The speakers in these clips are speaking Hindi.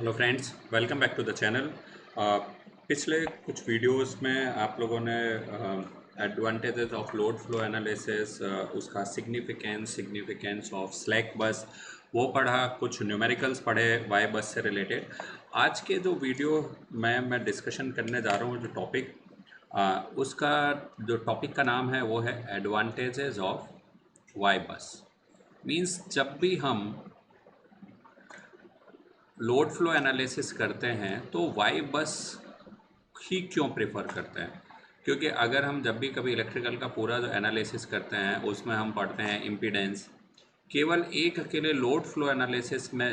Hello friends, welcome back to the channel. पिछले कुछ वीडियोस में आप लोगों ने advantages of load flow analysis, उसका सिग्निफिकेंस ऑफ स्लैक बस वो पढ़ा, कुछ न्यूमेरिकल्स पढ़े वाई बस से रिलेटेड। आज के जो वीडियो में मैं डिस्कशन करने जा रहा हूँ, जो टॉपिक उसका जो टॉपिक का नाम है वो है एडवांटेजेस ऑफ वाई बस। मीन्स जब भी हम लोड फ्लो एनालिसिस करते हैं तो वाई बस ही क्यों प्रेफर करते हैं? क्योंकि अगर हम जब भी कभी इलेक्ट्रिकल का पूरा जो एनालिसिस करते हैं उसमें हम पढ़ते हैं इम्पीडेंस, केवल एक अकेले लोड फ्लो एनालिसिस में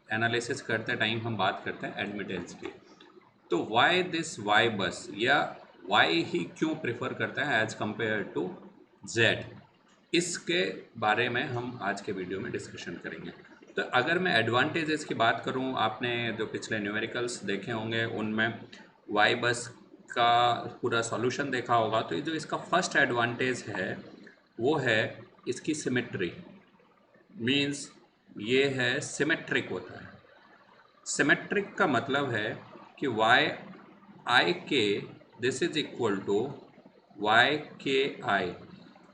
एनालिसिस करते टाइम हम बात करते हैं एडमिटेंस की। तो वाई दिस वाई बस, या वाई ही क्यों प्रेफर करते हैं एज कंपेयर टू जेड, इसके बारे में हम आज के वीडियो में डिस्कशन करेंगे। तो अगर मैं एडवांटेजेस की बात करूं, आपने जो पिछले न्यूमेरिकल्स देखे होंगे उनमें वाई बस का पूरा सॉल्यूशन देखा होगा। तो ये जो इसका फर्स्ट एडवांटेज है वो है इसकी सिमेट्री। मीन्स ये है सिमेट्रिक होता है। सिमेट्रिक का मतलब है कि Y I K this is equal to Y K I.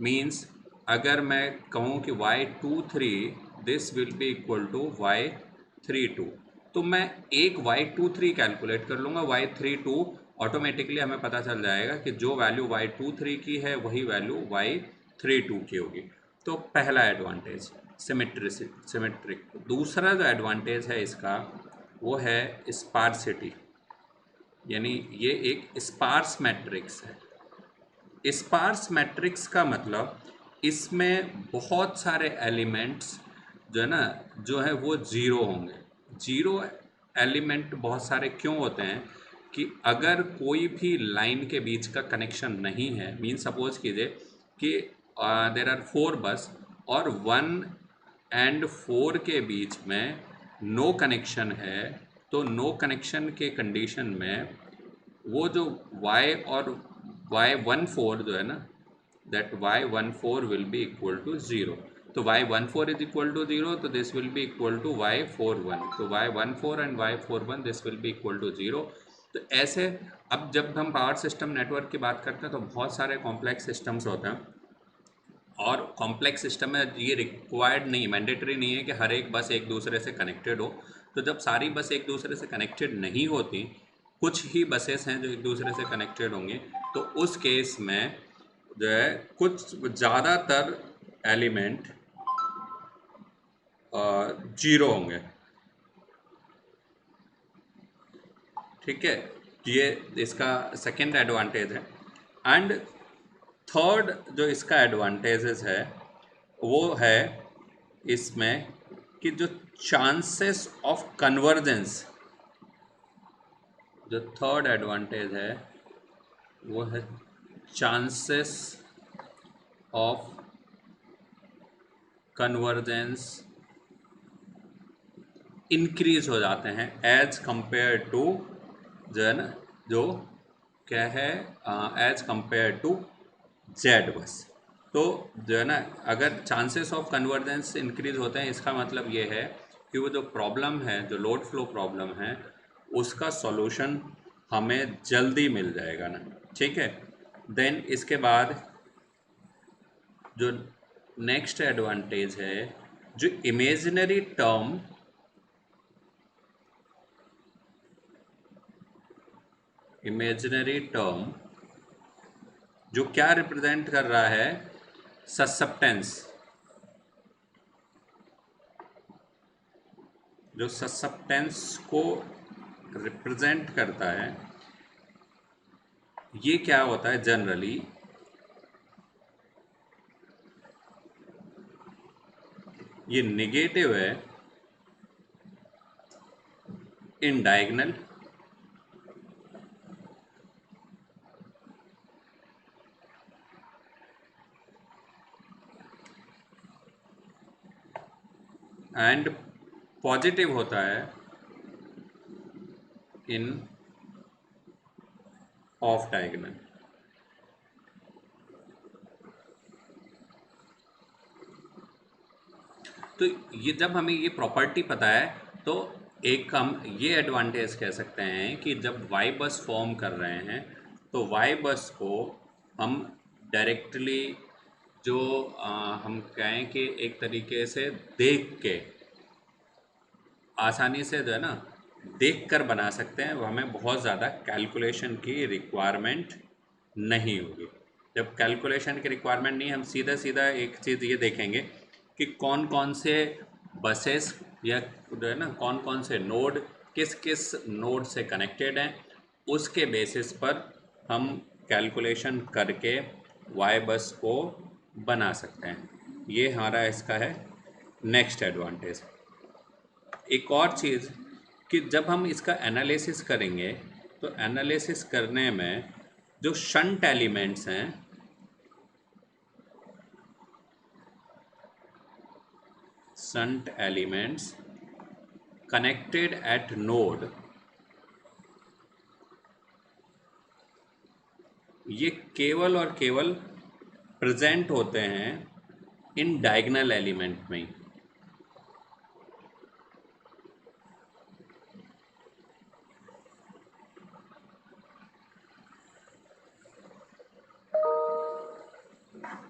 Means अगर मैं कहूँ कि y23 this will be equal to y32, तो मैं एक y23 कैलकुलेट कर लूँगा, y32 ऑटोमेटिकली हमें पता चल जाएगा कि जो वैल्यू y23 की है वही वैल्यू y32 की होगी। तो पहला एडवांटेज सिमेट्रिक। दूसरा जो एडवांटेज है इसका वो है स्पार्सिटी, यानी ये एक स्पार्स मैट्रिक्स है। स्पार्स मैट्रिक्स का मतलब इसमें बहुत सारे एलिमेंट्स जो है ना, जो है वो ज़ीरो होंगे। ज़ीरो एलिमेंट बहुत सारे क्यों होते हैं कि अगर कोई भी लाइन के बीच का कनेक्शन नहीं है, मीन सपोज कीजिए कि देर आर 4 बस और 1 एंड 4 के बीच में नो कनेक्शन है, तो नो कनेक्शन के कंडीशन में वो जो y और y14 जो है ना, that y14 will be equal to zero. तो y14 is equal to zero, तो this will be equal to y41। तो y14 and y41 this will be equal to zero. तो ऐसे अब जब हम पावर सिस्टम नेटवर्क की बात करते हैं तो बहुत सारे कॉम्प्लेक्स सिस्टम्स होते हैं, और कॉम्प्लेक्स सिस्टम में ये रिक्वायर्ड नहीं, मैंडेटरी नहीं है कि हर एक बस एक दूसरे से कनेक्टेड हो। तो जब सारी बस एक दूसरे से कनेक्टेड नहीं होती, कुछ ही बसेस हैं जो एक दूसरे से कनेक्टेड होंगी, तो उस केस में जो है कुछ ज़्यादातर एलिमेंट जीरो होंगे। ठीक है, ये इसका सेकेंड एडवांटेज है। एंड थर्ड जो इसका एडवांटेजेस है वो है इसमें कि जो चांसेस ऑफ कन्वर्जेंस, जो थर्ड एडवांटेज है वो है चांसेस ऑफ कन्वर्जेंस इंक्रीज हो जाते हैं एज कंपेयर टू, जो है ना, जो क्या है, एज कंपेयर टू जेड बस। तो जो है ना, अगर चांसेस ऑफ कन्वर्जेंस इंक्रीज होते हैं, इसका मतलब ये है कि वो जो प्रॉब्लम है, जो लोड फ्लो प्रॉब्लम है, उसका सॉल्यूशन हमें जल्दी मिल जाएगा ना। ठीक है, देन इसके बाद जो नेक्स्ट एडवांटेज है, जो इमेजिनरी टर्म, इमेजिनरी टर्म जो क्या रिप्रेजेंट कर रहा है, ससेप्टेंस। जो ससेप्टेंस को रिप्रेजेंट करता है, ये क्या होता है जनरली, ये नेगेटिव है इन डायगोनल एंड पॉजिटिव होता है इन ऑफ डायगोनल। तो ये जब हमें ये प्रॉपर्टी पता है तो एक हम ये एडवांटेज कह सकते हैं कि जब वाई बस फॉर्म कर रहे हैं तो वाई बस को हम डायरेक्टली जो हम कहें कि एक तरीके से देख के आसानी से जो है ना देख कर बना सकते हैं, वो हमें बहुत ज़्यादा कैलकुलेशन की रिक्वायरमेंट नहीं होगी। जब कैलकुलेशन की रिक्वायरमेंट नहीं, हम सीधा सीधा एक चीज़ ये देखेंगे कि कौन कौन से बसेस या जो है ना कौन कौन से नोड किस किस नोड से कनेक्टेड हैं, उसके बेसिस पर हम कैलकुलेशन करके वाई बस को बना सकते हैं। ये हमारा इसका है नेक्स्ट एडवांटेज। एक और चीज़ कि जब हम इसका एनालिसिस करेंगे तो एनालिसिस करने में जो शंट एलिमेंट्स हैं, shunt elements connected eight node, ये केवल और केवल प्रेजेंट होते हैं इन डायगोनल एलिमेंट में ही।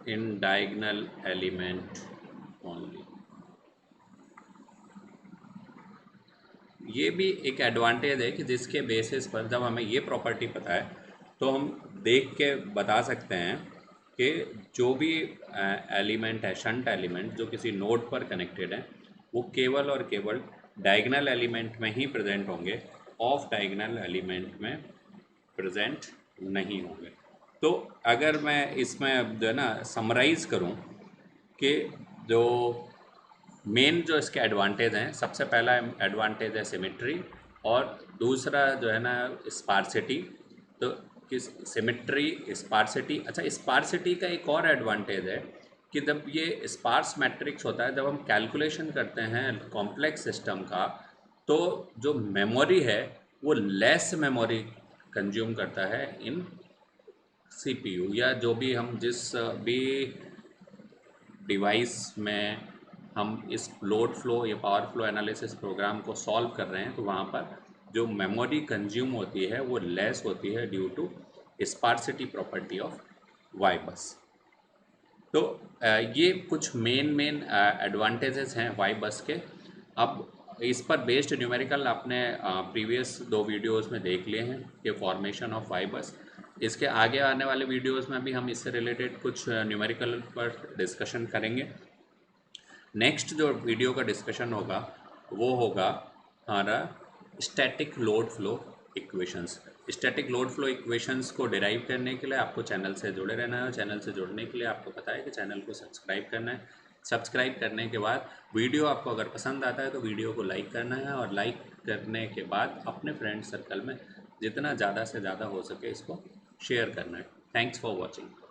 इन diagonal element only। ये भी एक एडवांटेज है कि जिसके बेसिस पर जब हमें ये प्रॉपर्टी पता है तो हम देख के बता सकते हैं कि जो भी एलिमेंट है, शंट एलिमेंट जो किसी नोड पर कनेक्टेड है, वो केवल और केवल डायगोनल एलिमेंट में ही प्रेजेंट होंगे, ऑफ डायगोनल एलिमेंट में प्रेजेंट नहीं होंगे। तो अगर मैं इसमें जो है ना समराइज़ करूं कि जो मेन जो इसके एडवांटेज हैं, सबसे पहला एडवांटेज है सिमेट्री और दूसरा जो है ना स्पार्सिटी। तो किस सिमेट्री, स्पार्सिटी। अच्छा, स्पार्सिटी का एक और एडवांटेज है कि जब ये स्पार्स मैट्रिक्स होता है, जब हम कैलकुलेशन करते हैं कॉम्प्लेक्स सिस्टम का, तो जो मेमोरी है वो लेस मेमोरी कंज्यूम करता है इन सीपीयू, या जो भी हम जिस भी डिवाइस में हम इस लोड फ्लो या पावर फ्लो एनालिसिस प्रोग्राम को सॉल्व कर रहे हैं, तो वहाँ पर जो मेमोरी कंज्यूम होती है वो लेस होती है due to sparsity property of Y bus. तो ये कुछ मेन एडवांटेजेस हैं वाई बस के। अब इस पर बेस्ड न्यूमेरिकल आपने प्रीवियस 2 वीडियोस में देख लिए हैं कि फॉर्मेशन ऑफ वाई बस। इसके आगे आने वाले वीडियोस में भी हम इससे रिलेटेड कुछ न्यूमेरिकल पर डिस्कशन करेंगे। नेक्स्ट जो वीडियो का डिस्कशन होगा वो होगा हमारा static load flow equations. Static load flow equations को डिराइव करने के लिए आपको चैनल से जुड़े रहना है, और चैनल से जुड़ने के लिए आपको पता है कि चैनल को सब्सक्राइब करना है। सब्सक्राइब करने के बाद वीडियो आपको अगर पसंद आता है तो वीडियो को लाइक करना है, और लाइक करने के बाद अपने फ्रेंड सर्कल में जितना ज़्यादा से ज़्यादा हो सके इसको शेयर करना है। Thanks for watching.